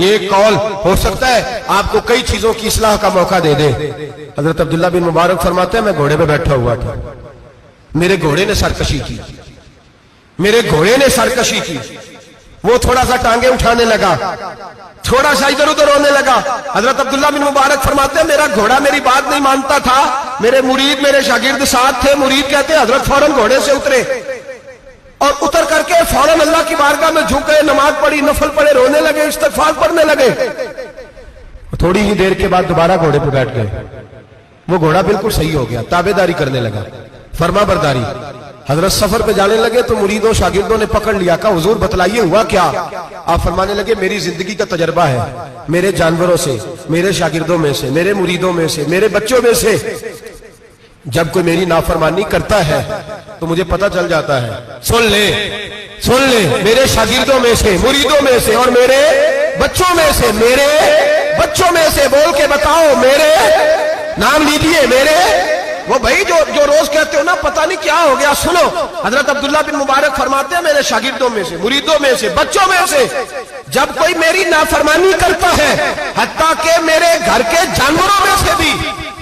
ये कॉल हो सकता है आपको कई चीजों की इस्लाह का मौका दे दे। हजरत अब्दुल्ला बिन मुबारक फरमाते हैं, मैं घोड़े पे बैठा हुआ था, मेरे घोड़े ने सरकशी की, मेरे घोड़े ने सरकशी की। वो थोड़ा सा टांगे उठाने लगा, थोड़ा सा इधर उधर होने लगा। हजरत अब्दुल्ला बिन मुबारक फरमाते हैं, मेरा घोड़ा मेरी बात नहीं मानता था। मेरे मुरीद, मेरे शागिर्द साथ थे। मुरीद कहते हैं हजरत फौरन घोड़े से उतरे और उतर करके फौरन अल्लाह की बारगाह में झुके, नमाज पढ़ी, नफल पढ़े, रोने लगे, इस्तिग़फ़ार पढ़ने लगे। थोड़ी ही देर के बाद दोबारा घोड़े पर बैठ गए। वो घोड़ा बिल्कुल सही हो गया, ताबेदारी करने लगा, फर्मा बरदारी। हजरत सफर पे जाने लगे तो मुरीदों शागिर्दों ने पकड़ लिया, कहा हुजूर बतलाइए हुआ क्या। आप फरमाने लगे, मेरी जिंदगी का तजर्बा है, मेरे जानवरों से, मेरे शागिर्दों में से, मेरे मुरीदों में से, मेरे बच्चों में से जब कोई मेरी नाफरमानी करता है तो मुझे पता चल जाता है। सुन ले, सुन ले, मेरे शागिर्दों में से, मुरीदों में से और मेरे बच्चों में से, मेरे बच्चों में से बोल के बताओ, मेरे नाम लीजिए, मेरे। वो भाई जो रोज कहते हो ना पता नहीं क्या हो गया, सुनो। हजरत अब्दुल्ला बिन मुबारक फरमाते हैं, मेरे शागिर्दों में से, मुरीदों में से, बच्चों में से जब कोई मेरी नाफरमानी करता है, हत्ता के मेरे घर के जानवरों में से भी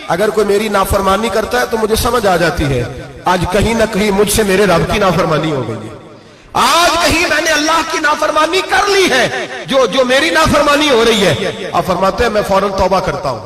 अगर कोई मेरी नाफरमानी करता है तो मुझे समझ आ जाती है आज कहीं ना कहीं मुझसे मेरे रब की नाफरमानी हो गई है, आज कहीं मैंने अल्लाह की नाफरमानी कर ली है, जो मेरी नाफरमानी हो रही है। आप फरमाते हैं, मैं फौरन तौबा करता हूं,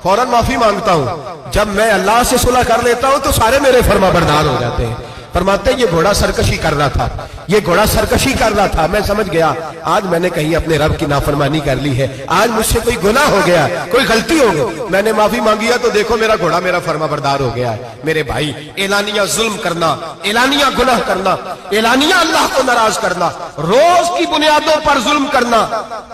फौरन माफी मांगता हूं। जब मैं अल्लाह से सुलह कर लेता हूं तो सारे मेरे फरमाबरदार हो जाते हैं। फरमाते हैं, ये घोड़ा सरकशी कर रहा था, ये घोड़ा सरकशी कर रहा था, मैं समझ गया आज मैंने कहीं अपने रब की नाफरमानी कर ली है, आज मुझसे कोई गुनाह हो गया, कोई गलती हो गई, मैंने माफी मांगी है तो देखो मेरा घोड़ा मेरा फरमाबरदार हो गया है। मेरे भाई, एलानिया जुल्म करना, एलानिया गुनाह करना, एलानिया अल्लाह को नाराज करना, रोज की बुनियादों पर जुल्म करना।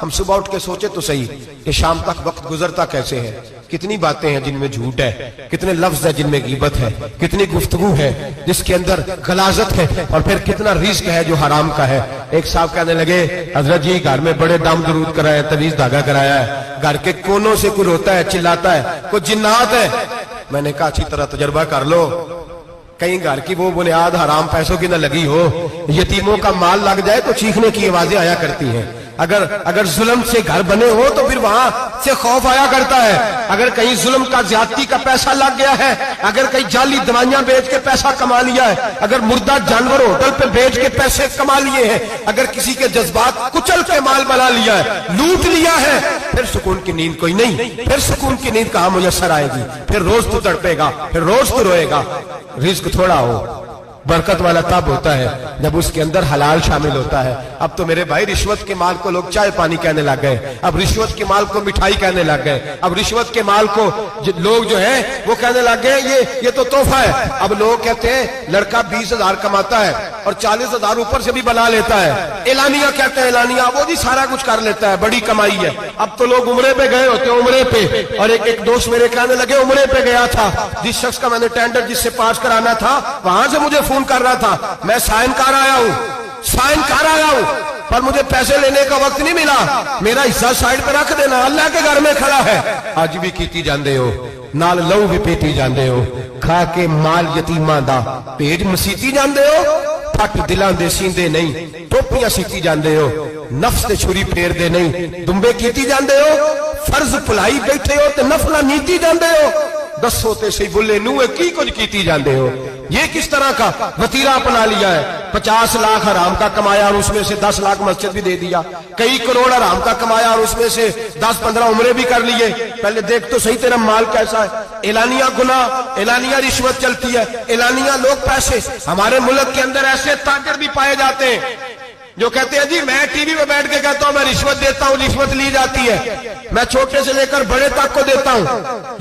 हम सुबह उठ के सोचे तो सही कि शाम तक वक्त गुजरता कैसे है, कितनी बातें हैं जिनमें झूठ है, कितने लफ्ज है जिनमें गीबत है, कितनी गुफ्तगू है जिसके अंदर गलाजत है, और फिर कितना रिस्क है जो हराम का है। एक साहब कहने लगे, हजरत जी घर में बड़े दाम दरूद कराया, तवीज धागा कराया है, घर के कोनों से कोई रोता है, चिल्लाता है, कोई जिन्नात है। मैंने कहा अच्छी तरह तजर्बा कर लो, कहीं घर की वो बुनियाद हराम पैसों की न लगी हो, यतीमों का माल लग जाए तो चीखने की आवाजें आया करती हैं। अगर जुल्म से घर बने हो तो फिर वहां से खौफ आया करता है। अगर कहीं जुल्म का ज्यादती का पैसा लग गया है, अगर कहीं जाली दवाइयां बेच के पैसा कमा लिया है, अगर मुर्दा जानवर होटल पे बेच के पैसे कमा लिए हैं, अगर किसी के जज्बात कुचल के माल बना लिया है, लूट लिया है, फिर सुकून की नींद कोई नहीं, फिर सुकून की नींद कहां मुयस्सर आएगी। फिर रोज तो तड़पेगा, फिर रोज तो रोएगा। रिस्क थोड़ा हो, बरकत वाला तब होता है जब उसके अंदर हलाल शामिल होता है। अब तो मेरे भाई रिश्वत के माल को लोग चाय पानी कहने लग गए, अब रिश्वत के माल को मिठाई कहने लग गए, अब रिश्वत के माल को लोग जो है वो कहने लग गए ये तो तोहफा है। अब लोग कहते हैं लड़का 20,000 कमाता है और 40,000 ऊपर से भी बना लेता है, एलानिया कहते हैं, एलानिया वो जी सारा कुछ कर लेता है, बड़ी कमाई है। अब तो लोग उम्रे पे गए होते हैं, उम्रे पे, और एक दोस्त मेरे कहने लगे उम्रे पे गया था, जिस शख्स का मैंने टेंडर जिससे पास कराना था वहां से मुझे फोन कर रहा था, मैं साइन कार आया हूं, साइन कार आया हूं, पर मुझे पैसे लेने का वक्त नहीं मिला, मेरा हिस्सा साइड पे रख देना, अल्लाह के घर में खड़ा है। आज भी कीती जाते हो, नाल लहू भी पीती जाते हो, खा के माल यतीमां दा पेट मसीती जाते हो, फट दिलां दे सींदे नहीं, टोपियां सीती जाते हो, नफ्स ते छुरी फेरदे नहीं, दुंबे कीती जाते हो, फर्ज भुलाई बैठे हो ते नफला नीती जाते हो। दसो ते सही बुले नूहे की कुछ कीती जाते हो। ये किस तरह का वतीरा अपना लिया है। 50 लाख हराम का कमाया और उसमें से 10 लाख मस्जिद भी दे दिया, कई करोड़ हराम का कमाया और उसमें से 10-15 उम्रे भी कर लिए। पहले देख तो सही तेरा माल कैसा है। एलानिया गुनाह, एलानिया रिश्वत चलती है, एलानिया लोग पैसे। हमारे मुल्क के अंदर ऐसे ताजर भी पाए जाते हैं जो कहते हैं जी मैं टीवी में बैठ के कहता हूं मैं रिश्वत देता हूं, रिश्वत ली जाती है, मैं छोटे से लेकर बड़े तक को देता हूं,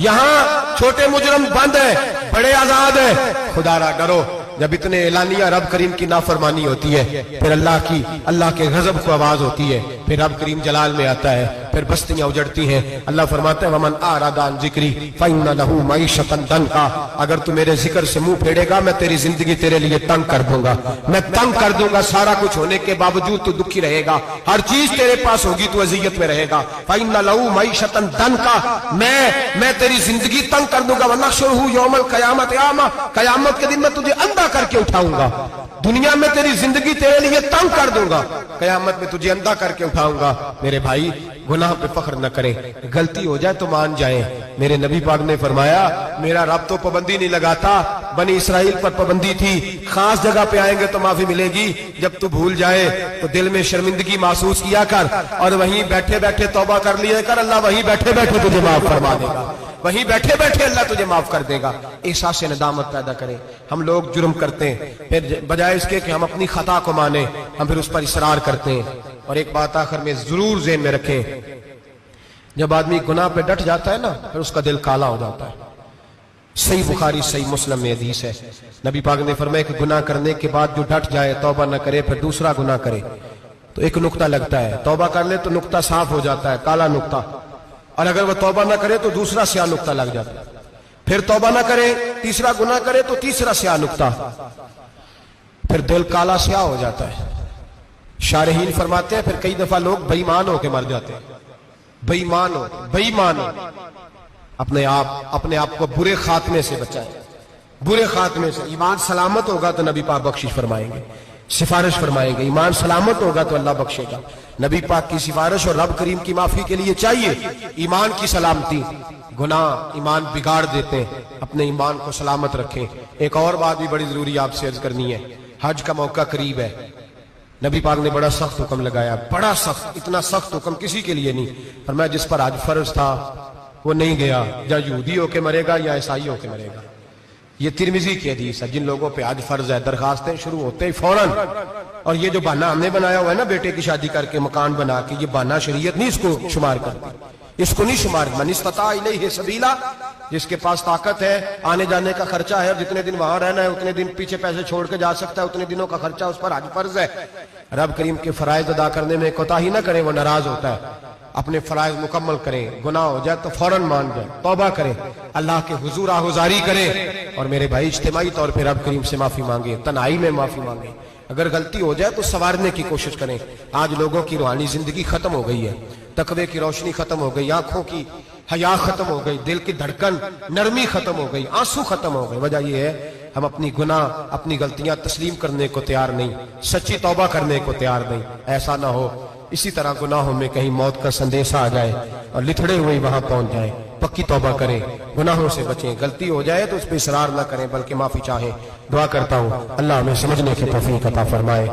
यहां छोटे मुजरम बंद है, बड़े आजाद है। खुदारा डरो, जब इतने एलानिया रब करीम की नाफरमानी होती है, फिर अल्लाह के गजब को आवाज होती है, फिर रब करीम जलाल में आता है, फिर बस्तियां उजड़ती हैं। अल्लाह फरमाते हैं वमन आरादा अन जिक्री फइन्ना लहू मईशतन दनका, अगर तू मेरे जिक्र से मुंह फेरेगा मैं तेरी जिंदगी तेरे लिए तंग कर दूंगा, मैं तंग कर दूंगा। सारा कुछ होने के बावजूद तू दुखी रहेगा, हर चीज तेरे पास होगी, तू अजियत में रहेगा। फइन्ना लहू मईशतन दनका, मैं तेरी जिंदगी तंग कर दूंगा। वनहशुरहू यौमल क़यामत आमा, कयामत के दिन मैं तुझे अंधा करके उठाऊंगा। दुनिया में तेरी जिंदगी तेरे लिए तंग कर दूंगा, कयामत में तुझे अंधा करके उठाऊंगा। मेरे भाई गुनाह पे फख्र न करें, गलती हो जाए तो मान जाए। मेरे नबी पाक ने फरमाया मेरा रब तो पाबंदी नहीं लगाता, बनी इसराइल पर पाबंदी थी, खास जगह पे आएंगे तो माफी मिलेगी। जब तू भूल जाए तो दिल में शर्मिंदगी महसूस किया कर और वहीं बैठे बैठे तौबा कर लिया कर, अल्लाह वहीं बैठे बैठे तुझे माफ फरमा देगा, वहीं बैठे बैठे अल्लाह तुझे माफ कर देगा। एहसास से नदामत पैदा करें। हम लोग जुर्म करते हैं, फिर बजाय इसके कि हम अपनी खता को माने हम फिर उस पर इसरार करते हैं। और एक बात आखिर में जरूर ज़हन में रखें, जब आदमी गुनाह पे डट जाता है ना फिर उसका दिल काला हो जाता है। सही बुखारी सही मुस्लिम में हदीस है, नबी पाक ने फरमाया कि गुनाह करने के बाद जो डट जाए, तौबा न करे, फिर दूसरा गुनाह करे तो एक नुक्ता लगता है, तौबा कर ले तो नुक्ता साफ हो जाता है, काला नुक्ता, और अगर वह तौबा ना करे तो दूसरा स्याह नुक्ता लग जाता है, फिर तौबा ना करे, तीसरा गुनाह करे तो तीसरा स्याह नुक्ता, फिर दिल काला स्याह हो जाता है। शारहीन फरमाते हैं फिर कई दफा लोग बेईमान होकर मर जाते हैं, बेईमान हो। अपने आप को बुरे खात्मे से बचाएं, बुरे खात्मे से। ईमान सलामत होगा तो नबी पाक बख्शिश फरमाएंगे, सिफारिश फरमाएंगे। ईमान सलामत होगा तो अल्लाह बख्शेगा। नबी पाक की सिफारिश और रब करीम की माफी के लिए चाहिए ईमान की सलामती। गुनाह ईमान बिगाड़ देते हैं, अपने ईमान को सलामत रखें। एक और बात भी बड़ी जरूरी आपसे अर्ज करनी है, हज का मौका करीब है, नबी पाक ने बड़ा सख्त हुक्म लगाया, बड़ा सख्त, इतना सख्त हुक्म किसी के लिए नहीं। और मैं जिस पर हज फर्ज था वो नहीं गया, या यहूदी होके मरेगा या ईसाई होके मरेगा। ये तिरमिजी की हदीस है। जिन लोगों पे आज फर्ज है, दरखास्तें शुरू होते ही फौरन, और ये जो बहाना हमने बनाया हुआ है ना बेटे की शादी करके मकान बना के, ये बहाना शरीयत नहीं इसको शुमार करती, इसको नहीं शुमार। मन इस्तता इलैहि सबीला, जिसके पास ताकत है, आने जाने का खर्चा है, और जितने दिन वहां रहना है उतने दिन पीछे पैसे छोड़ के जा सकता है, उतने दिनों का खर्चा उस पर हज फर्ज है। रब करीम के फराइज अदा करने में कोताही ना करें, वो नाराज होता है। अपने फराइज मुकम्मल करें, गुनाह हो जाए तो फौरन मान जाए, तौबा करें, अल्लाह के हुजूर आहुजारी करें, और मेरे भाई इज्तिमाई तौर पर रब करीम से माफी मांगे, तन्हाई में माफी मांगे। अगर गलती हो जाए तो संवारने की कोशिश करें। आज लोगों की रूहानी जिंदगी खत्म हो गई है, तकवे की रोशनी खत्म हो गई, आंखों की हया खत्म हो गई, दिल की धड़कन नरमी खत्म हो गई, आंसू खत्म हो गए। वजह यह है हम अपनी गुनाह, अपनी गलतियां तस्लीम करने को तैयार नहीं, सच्ची तौबा करने को तैयार नहीं। ऐसा ना हो इसी तरह गुनाहों में कहीं मौत का संदेशा आ जाए और लिथड़े हुए वहां पहुंच जाए। पक्की तौबा करें, गुनाहों से बचें, गलती हो जाए तो उस पर इसरार ना करें बल्कि माफी चाहें। दुआ करता हूं अल्लाह हमें समझने की तौफीक अता फरमाए।